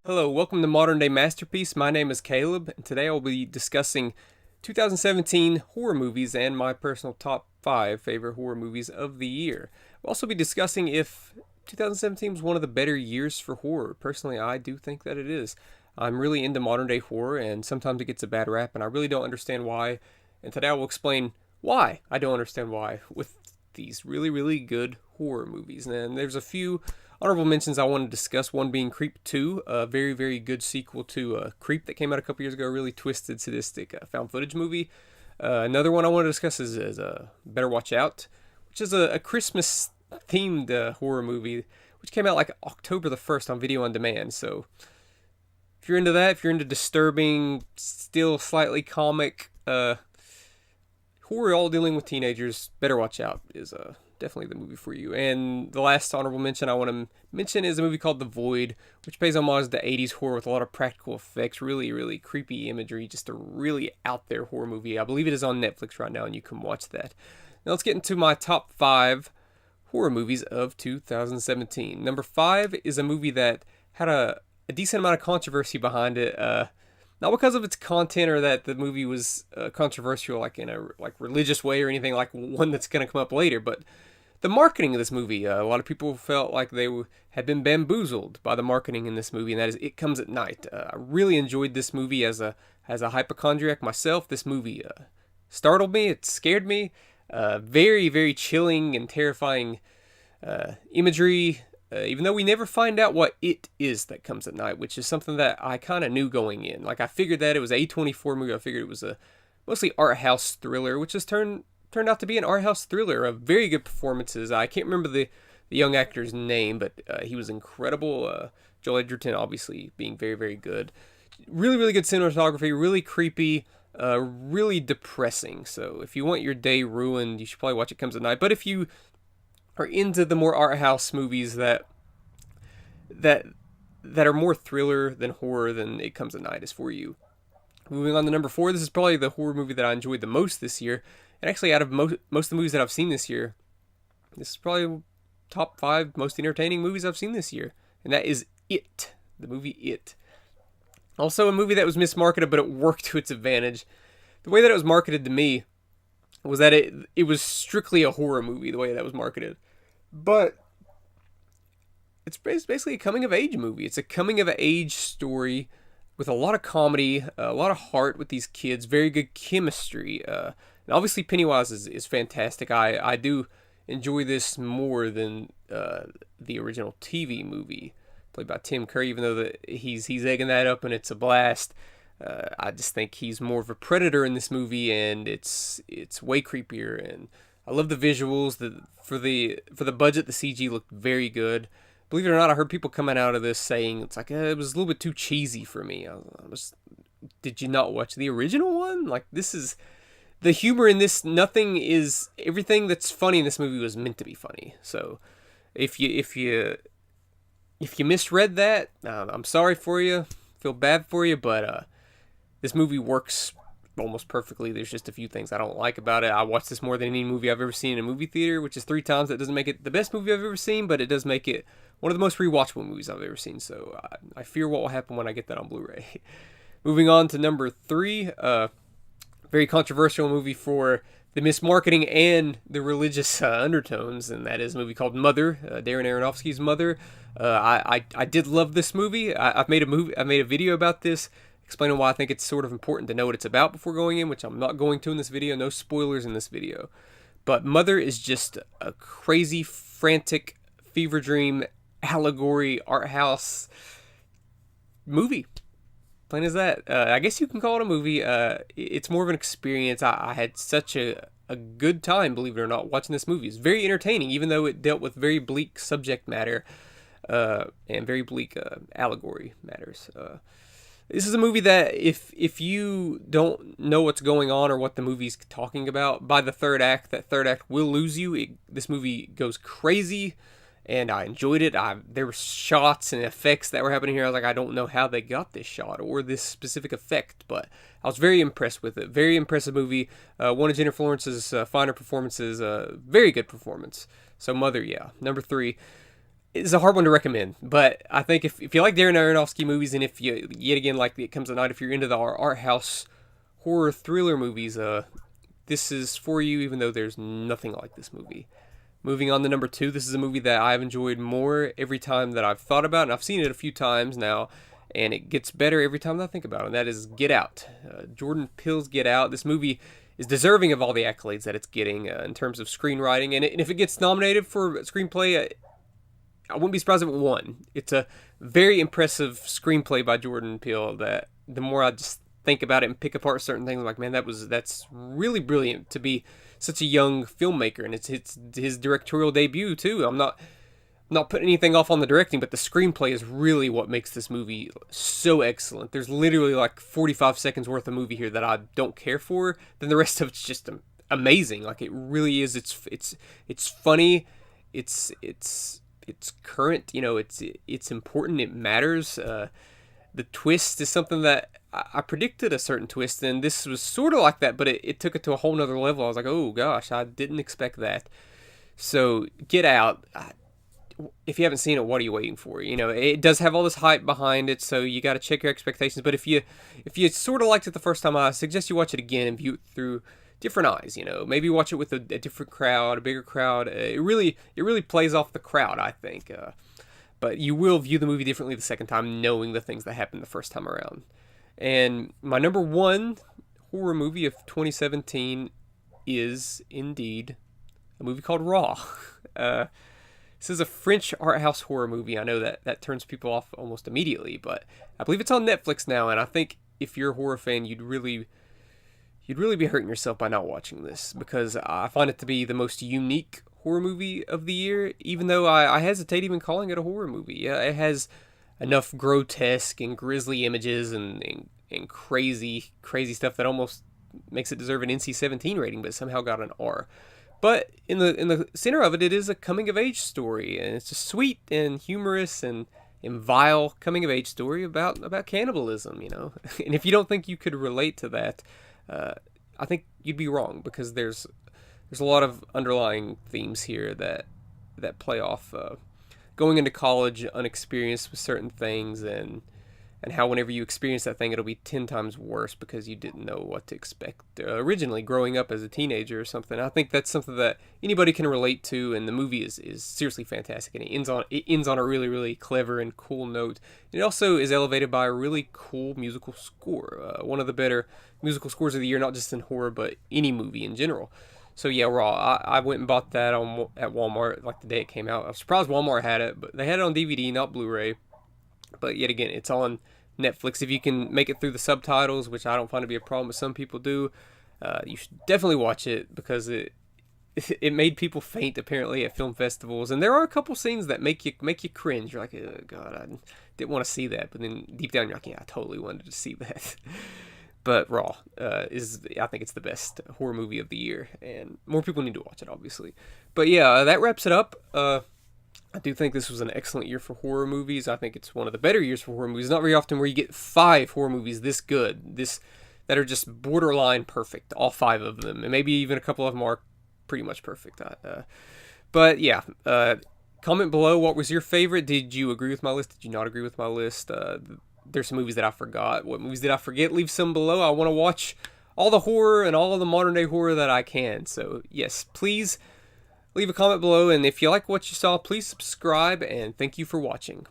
Hello, welcome to Modern Day Masterpiece. My name is Caleb, and today I'll be discussing 2017 horror movies and my personal top 5 favorite horror movies of the year. We'll also be discussing if 2017 was one of the better years for horror. Personally, I do think that it is. I'm really into modern day horror, and sometimes it gets a bad rap, and I really don't understand why. And today I will explain why I don't understand why with these really, really good horror movies. And there's a few honorable mentions I want to discuss. One being Creep 2, a very, very good sequel to Creep that came out a couple years ago. A really twisted, sadistic found footage movie. Another one I want to discuss is Better Watch Out, which is a Christmas themed horror movie, which came out like October the 1st on video on demand. So if you're into that, if you're into disturbing, still slightly comic horror all dealing with teenagers, Better Watch Out is definitely the movie for you. And the last honorable mention I want to mention is a movie called The Void, which pays homage to 80s horror with a lot of practical effects, really, really creepy imagery, just a really out there horror movie. I believe it is on Netflix right now, and you can watch that. Now let's get into my top 5 horror movies of 2017. Number 5 is a movie that had a decent amount of controversy behind it. Not because of its content or that the movie was controversial like in a religious way or anything like one that's going to come up later, but the marketing of this movie. A lot of people felt like they had been bamboozled by the marketing in this movie, and that is It Comes at Night. I really enjoyed this movie as a hypochondriac myself. This movie startled me. It scared me. Very, very chilling and terrifying imagery. Even though we never find out what it is that comes at night, which is something that I kind of knew going in. Like, I figured that it was a A24 movie. I figured it was a mostly art house thriller, which has turned out to be an art house thriller of very good performances. I can't remember the young actor's name, but he was incredible. Joel Edgerton, obviously, being very, very good. Really, really good cinematography, really creepy, really depressing. So if you want your day ruined, you should probably watch It Comes at Night. But if you are into the more art house movies that are more thriller than horror, then It Comes at Night is for you. Moving on to number 4, this is probably the horror movie that I enjoyed the most this year. And actually, out of most of the movies that I've seen this year, this is probably top 5 most entertaining movies I've seen this year. And that is It, the movie It. Also a movie that was mismarketed, but it worked to its advantage. The way that it was marketed to me was that it was strictly a horror movie, the way that was marketed. But it's basically a coming-of-age movie. It's a coming-of-age story with a lot of comedy, a lot of heart with these kids, very good chemistry. And obviously Pennywise is fantastic. I do enjoy this more than the original TV movie played by Tim Curry, even though he's egging that up and it's a blast. I just think he's more of a predator in this movie, and it's way creepier. And I love the visuals. For the budget, the CG looked very good. Believe it or not, I heard people coming out of this saying it's like it was a little bit too cheesy for me. Did you not watch the original one? Like, this is the humor in this. Everything that's funny in this movie was meant to be funny. So if you misread that, I'm sorry for you. Feel bad for you, but this movie works almost perfectly. There's just a few things I don't like about it. I watched this more than any movie I've ever seen in a movie theater, which is 3 times. That doesn't make it the best movie I've ever seen, but it does make it one of the most rewatchable movies I've ever seen. So I fear what will happen when I get that on Blu-ray. Moving on to number 3, very controversial movie for the mismarketing and the religious undertones, and that is a movie called Mother, Darren Aronofsky's Mother. I did love this movie. I made a video about this, explaining why I think it's sort of important to know what it's about before going in, which I'm not going to in this video. No spoilers in this video. But Mother is just a crazy, frantic, fever dream, allegory, art house movie. Plain as that. I guess you can call it a movie. It's more of an experience. I had such a good time, believe it or not, watching this movie. It's very entertaining, even though it dealt with very bleak subject matter and very bleak allegory matters. This is a movie that if you don't know what's going on or what the movie's talking about, by the third act, that third act will lose you. This movie goes crazy, and I enjoyed it. There were shots and effects that were happening here. I was like, I don't know how they got this shot or this specific effect, but I was very impressed with it. Very impressive movie. One of Jennifer Lawrence's finer performances. Very good performance. So Mother, yeah. Number 3. it's a hard one to recommend, but I think if you like Darren Aronofsky movies, and if you, yet again, like It Comes at Night, if you're into the art house horror thriller movies, this is for you, even though there's nothing like this movie. Moving on to number 2, this is a movie that I've enjoyed more every time that I've thought about it, and I've seen it a few times now, and it gets better every time that I think about it, and that is Get Out. Jordan Peele's Get Out. This movie is deserving of all the accolades that it's getting in terms of screenwriting, and if it gets nominated for screenplay, I wouldn't be surprised if it won. It's a very impressive screenplay by Jordan Peele that the more I just think about it and pick apart certain things, I'm like, man, that's really brilliant to be such a young filmmaker, and it's his directorial debut too. I'm not putting anything off on the directing, but the screenplay is really what makes this movie so excellent. There's literally like 45 seconds worth of movie here that I don't care for. Then the rest of it's just amazing. Like, it really is. It's funny. It's current. You know, it's important. It matters. The twist is something that I predicted a certain twist, and this was sort of like that, but it took it to a whole nother level. I was like, oh gosh, I didn't expect that. So Get Out. If you haven't seen it, what are you waiting for? You know, it does have all this hype behind it, so you got to check your expectations. But if you sort of liked it the first time, I suggest you watch it again and view it through different eyes. You know, maybe watch it with a different crowd, a bigger crowd. It really plays off the crowd, I think. But you will view the movie differently the second time, knowing the things that happened the first time around. And my number 1 horror movie of 2017 is indeed a movie called Raw. This is a French art house horror movie. I know that turns people off almost immediately, but I believe it's on Netflix now, and I think if you're a horror fan, you'd really be hurting yourself by not watching this, because I find it to be the most unique horror movie of the year, even though I hesitate even calling it a horror movie. Yeah, it has enough grotesque and grisly images and crazy stuff that almost makes it deserve an NC-17 rating, but somehow got an R. But in the center of it, it is a coming of age story, and it's a sweet and humorous and vile coming of age story about cannibalism, you know. And if you don't think you could relate to that, I think you'd be wrong, because there's a lot of underlying themes here that play off going into college unexperienced with certain things, and how whenever you experience that thing, it'll be 10 times worse because you didn't know what to expect originally growing up as a teenager or something. I think that's something that anybody can relate to, and the movie is seriously fantastic, and it ends on a really, really clever and cool note. It also is elevated by a really cool musical score, one of the better musical scores of the year, not just in horror, but any movie in general. So yeah, Raw. I went and bought that at Walmart like the day it came out. I was surprised Walmart had it, but they had it on DVD, not Blu-ray. But yet again, it's on Netflix. If you can make it through the subtitles, which I don't find to be a problem, but some people do, you should definitely watch it, because it made people faint apparently at film festivals. And there are a couple scenes that make you cringe. You're like, oh god, I didn't want to see that, but then deep down you're like, yeah, I totally wanted to see that. But Raw I think it's the best horror movie of the year, and more people need to watch it, obviously. But yeah, that wraps it up. I do think this was an excellent year for horror movies. I think it's one of the better years for horror movies. Not very often where you get 5 horror movies this good, that are just borderline perfect, all 5 of them, and maybe even a couple of them are pretty much perfect. But yeah, comment below, what was your favorite? Did you agree with my list? Did you not agree with my list? There's some movies that I forgot. What movies did I forget? Leave some below. I want to watch all the horror and all of the modern day horror that I can. So yes, please leave a comment below, and if you like what you saw, please subscribe, and thank you for watching.